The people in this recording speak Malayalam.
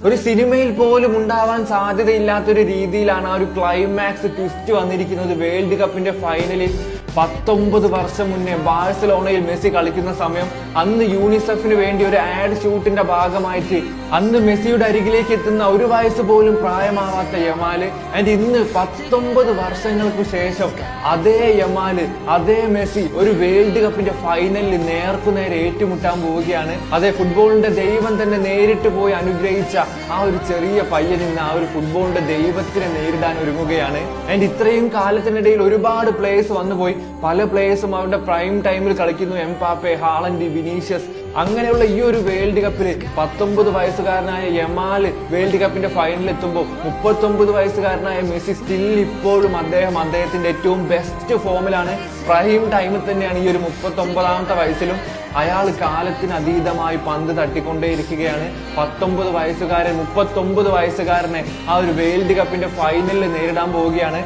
ഒരു സിനിമയിൽ പോലും ഉണ്ടാവാൻ സാധ്യതയില്ലാത്തൊരു രീതിയിലാണ് ആ ഒരു ക്ലൈമാക്സ് ട്വിസ്റ്റ് വന്നിരിക്കുന്നത്. വേൾഡ് കപ്പിന്റെ ഫൈനലിൽ 19 വർഷം മുന്നേ ബാഴ്സലോണയിൽ മെസ്സി കളിക്കുന്ന സമയം, അന്ന് യൂണിസെഫിന് വേണ്ടി ഒരു ആഡ് ഷൂട്ടിന്റെ ഭാഗമായിട്ട് അന്ന് മെസ്സിയുടെ അരികിലേക്ക് എത്തുന്ന ഒരു വയസ്സ് പോലും പ്രായമാവാത്ത യമാല്, ആൻഡ് ഇന്ന് 19 വർഷങ്ങൾക്ക് ശേഷം അതേ യമാല്, അതേ മെസ്സി ഒരു വേൾഡ് കപ്പിന്റെ ഫൈനലിൽ നേർക്കുനേരെ ഏറ്റുമുട്ടാൻ പോവുകയാണ്. അതേ, ഫുട്ബോളിന്റെ ദൈവം തന്നെ നേരിട്ട് പോയി അനുഗ്രഹിച്ച ആ ഒരു ചെറിയ പയ്യൻ ഇന്ന് ആ ഒരു ഫുട്ബോളിന്റെ ദൈവത്തിനെ നേരിടാൻ ഒരുങ്ങുകയാണ്. ആൻഡ് ഇത്രയും കാലത്തിനിടയിൽ ഒരുപാട് പ്ലേയേഴ്സ് വന്നുപോയി. പല പ്ലേയേഴ്സും അവരുടെ പ്രൈം ടൈമിൽ കളിക്കുന്നു. Mbappé, Haaland, Vinicius. അങ്ങനെയുള്ള ഈ ഒരു വേൾഡ് കപ്പിൽ 19 വയസ്സുകാരനായ യമാല് വേൾഡ് കപ്പിന്റെ ഫൈനലിൽ എത്തുമ്പോൾ 39 വയസ്സുകാരനായ മെസ്സി സ്റ്റിൽ ഇപ്പോഴും അദ്ദേഹത്തിന്റെ ഏറ്റവും ബെസ്റ്റ് ഫോമിലാണ്. പ്രൈം ടൈമിൽ തന്നെയാണ് ഈ ഒരു 39ാമത്തെ വയസ്സിലും അയാൾ കാലത്തിന് അതീതമായി പന്ത് തട്ടിക്കൊണ്ടേയിരിക്കുകയാണ്. 19 വയസ്സുകാരൻ 39 വയസ്സുകാരനെ ആ ഒരു വേൾഡ് കപ്പിന്റെ ഫൈനലിൽ നേരിടാൻ പോവുകയാണ്.